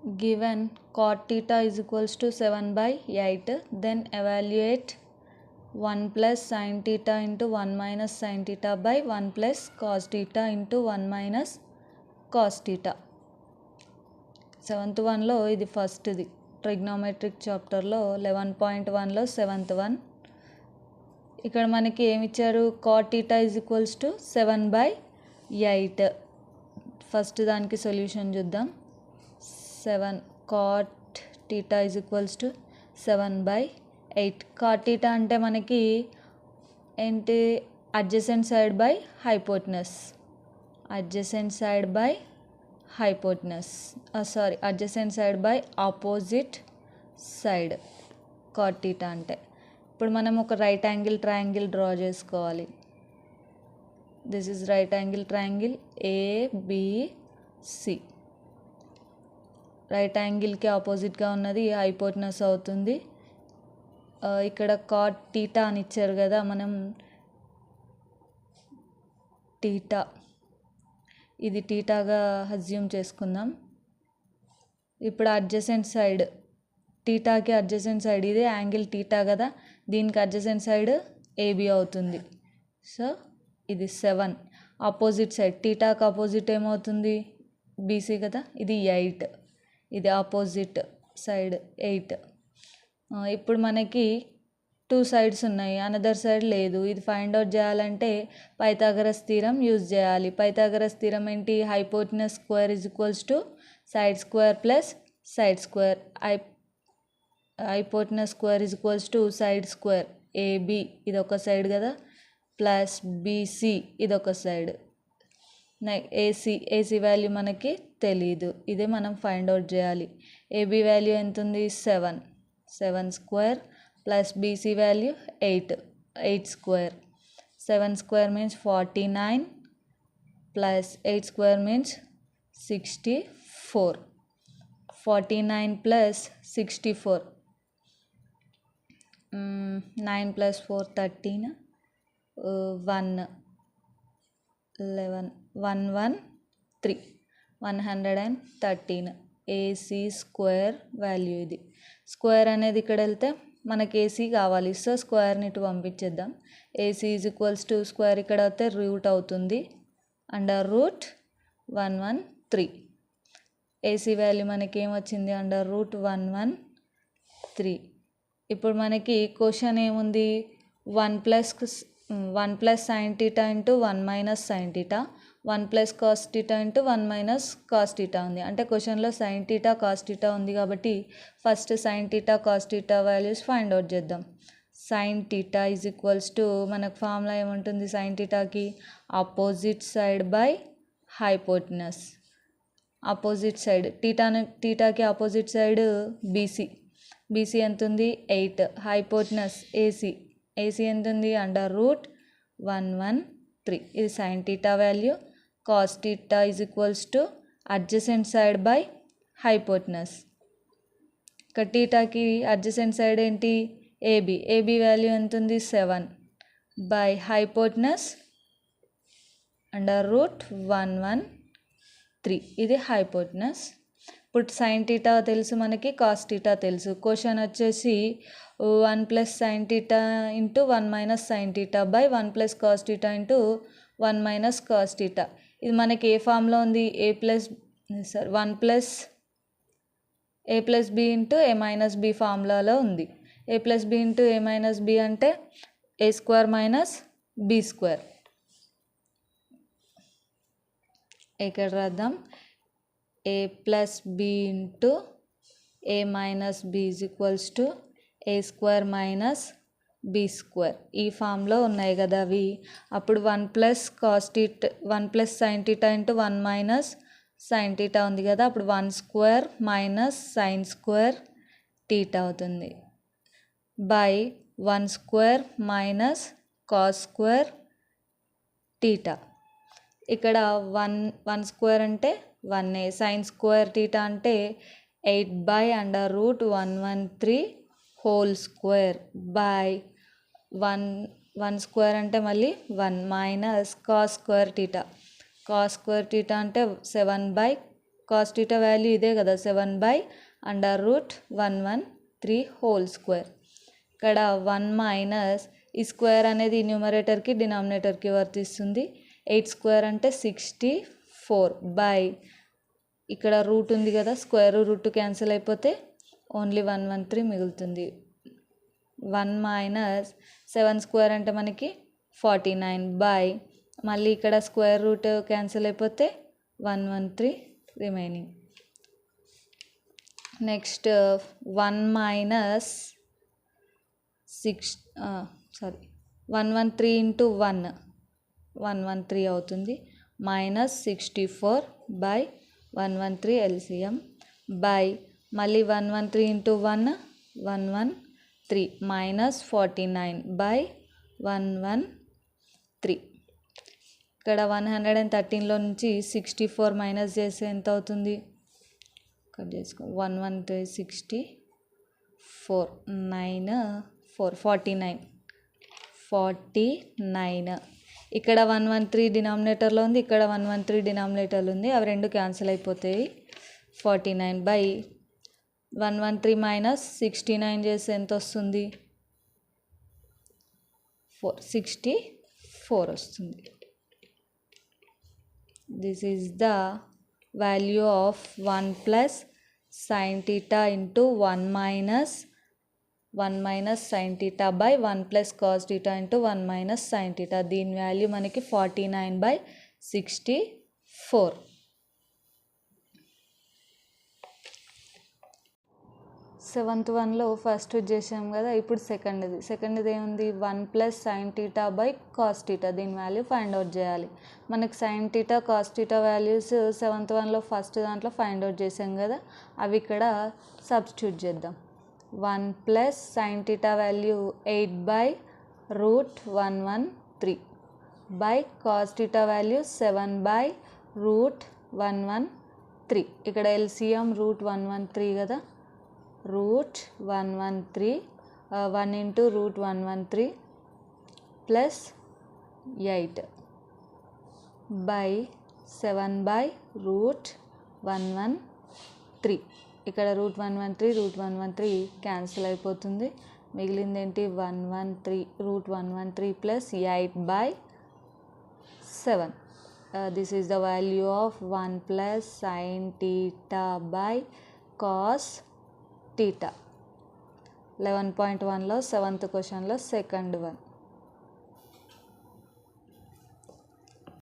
given cot theta is equals to 7/8, then evaluate 1 plus sin theta into 1 minus sin theta by 1 plus cos theta into 1 minus cos theta. 7th వన్లో ఇది ఫస్ట్ది trigonometric చాప్టర్లో 11.1లో 7th one. ఇక్కడ మనకి ఏమి ఇచ్చారు, cot theta is equals to 7/8. First దానికి solution చూద్దాం. 7 cot theta is equals to 7/8. cot theta అంటే మనకి ఏంటి, adjacent side by hypotenuse, adjacent side by hypotenuse adjacent side by opposite side cot theta అంటే. ఇప్పుడు మనం ఒక రైట్ యాంగిల్ ట్రయాంగిల్ డ్రా చేసుకోవాలి. This is right angle triangle ABC. Right యాంగిల్కి ఆపోజిట్గా ఉన్నది హైపోటెనస్ అవుతుంది. ఇక్కడ cot theta అని ఇచ్చారు కదా, మనం టీటా, ఇది టీటాగా అజ్యూమ్ చేసుకుందాం. ఇప్పుడు అడ్జసెంట్ సైడ్, టీటాకి అడ్జసెంట్ సైడ్ ఇదే యాంగిల్ టీటా కదా, దీనికి అడ్జసెంట్ సైడ్ ఏబి అవుతుంది. సో ఇది 7. ఆపోజిట్ సైడ్, టీటాకి ఆపోజిట్ ఏమవుతుంది, బీసీ కదా, ఇది 8, ఇది ఆపోజిట్ సైడ్ 8. ఇప్పుడు మనకి 2 సైడ్స్ ఉన్నాయి, అనదర్ సైడ్ లేదు. ఇది ఫైండ్ అవుట్ చేయాలంటే పైథాగరస్ థీరం యూజ్ చేయాలి. పైథాగరస్ థీరం ఏంటి, hypotenuse square is equals to side square plus side square. Hypotenuse square is equals to side square AB, ఇది ఒక సైడ్ కదా, ప్లస్ బీసీ ఇది ఒక సైడ్. ఏసీ వాల్యూ మనకి తెలీదు, ఇదే మనం ఫైండ్ అవుట్ చేయాలి. ఏబి వాల్యూ ఎంత ఉంది, 7 square plus BC value 8 square. 7 square means 49 plus 8 square means 64. 49 plus 64, 9 plus 4 13, 1 11 113, 113 AC square value. ఇది స్క్వేర్ అనేది ఇక్కడ వెళ్తే మనకి ఏసీ కావాలి, సో స్క్వేర్ని ఇటు పంపించేద్దాం. AC is equals to square ఇక్కడ అయితే రూట్ అవుతుంది, అండర్ రూట్ 113. ఏసీ వాల్యూ మనకి ఏమొచ్చింది, అండర్ రూట్ 113. ఇప్పుడు మనకి క్వశ్చన్ ఏముంది, 1 plus sine theta into 1 minus sine theta, 1 plus cos theta into 1 minus cos theta ఉంది. అంటే క్వశ్చన్లో సైన్ టీటా కాస్ టీటా ఉంది కాబట్టి first sine theta cos theta values find out చేద్దాం. Sine theta is equals to, మనకు formula ఏముంటుంది sine టీటాకి, opposite side by hypotenuse. Opposite side టీటాకి ఆపోజిట్ సైడ్ బీసీ ఎంత ఉంది, 8. హైపోటెనస్ ఏసీ ఎంత ఉంది, అండర్ రూట్ 113. ఇది sine theta value. Cos theta is equals to adjacent side by hypotenuse. ఇక్కడ టీటాకి అడ్జసెంట్ సైడ్ ఏంటి, ఏబి వాల్యూ ఎంత ఉంది, 7 బై హైపోటెనస్ అండర్ రూట్ 113. ఇది హైపోటెనస్. ఇప్పుడు సైన్ టీటా తెలుసు మనకి, కాస్ టీటా తెలుసు. క్వశ్చన్ వచ్చేసి 1 plus sine theta into 1 minus sine theta by 1 plus cos theta into 1 minus cos theta. ఇది మనకి ఏ ఫామ్లో ఉంది, 1 plus A plus B into A minus B ఫార్ములాలో ఉంది. A plus B into A minus B అంటే A square minus B square. ఇక్కడ రాద్దాం, A plus B into A minus B is equals to A square minus B square. ఈ ఫామ్లో ఉన్నాయి కదా అవి. అప్పుడు 1 plus cos theta, 1 plus sine theta into 1 minus sine theta ఉంది కదా, అప్పుడు 1 square minus sine square theta అవుతుంది by 1 square minus cos square theta. ఇక్కడ 1 స్క్వేర్ అంటే 1, సైన్ స్క్వేర్ టీటా అంటే 8 by under root 113 whole square by 1 square అంటే మళ్ళీ 1 minus cos square theta. Cos square theta అంటే 7 బై కాస్ టీటా వాల్యూ ఇదే కదా 7/√113 whole square. ఇక్కడ 1 మైనస్ ఈ స్క్వేర్ అనేది న్యూమరేటర్కి డినామినేటర్కి వర్తిస్తుంది. 8 స్క్వేర్ అంటే 64 బై ఇక్కడ రూట్ ఉంది కదా, స్క్వేర్ రూట్ క్యాన్సిల్ అయిపోతే ఓన్లీ 113 మిగులుతుంది. 1 మైనస్ 7 స్క్వేర్ అంటే మనకి 49 బై మళ్ళీ ఇక్కడ స్క్వేర్ రూట్ క్యాన్సిల్ అయిపోతే 113 రిమైనింగ్. నెక్స్ట్ 1 మైనస్ 113 ఇంటూ 113 అవుతుంది. మైనస్ 64 బై 113 ఎల్సిఎం బై మళ్ళీ 113 ఇంటూ 113 మైనస్ 49 బై 113. ఇక్కడ 113లో నుంచి 64 మైనస్ చేస్తే ఎంత అవుతుంది? కట్ చేసుకో. 113 64 9 4 49. ఇక్కడ 113 డినామినేటర్లో ఉంది, ఇక్కడ 113 డినామినేటర్లో ఉంది. అవి రెండు క్యాన్సిల్ అయిపోతాయి. 49 బై 113 మైనస్ 69 చేస్తే ఎంత వస్తుంది? 64 వస్తుంది. This is the value of 1 plus sine theta into 1 minus sine theta by 1 plus cos theta into 1 minus sine theta. దీని వాల్యూ మనకి 49/64. సెవెంత్ వన్లో ఫస్ట్ చేసాం కదా, ఇప్పుడు సెకండ్ది ఏముంది? 1 plus sine theta by cos theta. దీని వాల్యూ ఫైండ్ అవుట్ చేయాలి. మనకి sign theta cos theta values seventh వన్లో ఫస్ట్ దాంట్లో ఫైండ్ అవుట్ చేసాం కదా, అవి ఇక్కడ సబ్స్టిట్యూట్ చేద్దాం. 1 plus sine theta value 8/√113 by cos theta value 7/√113. ఇక్కడ ఎల్సిఎం √113 కదా, √113 1 ఇంటూ √113 ప్లస్ 8 బై 7/√113. ఇక్కడ √113 క్యాన్సిల్ అయిపోతుంది. మిగిలింది ఏంటి? 113 plus 8/7. This is the value of 1 plus sine theta by cos theta. 11.1లో సెవెంత్ క్వశ్చన్లో సెకండ్ వన్.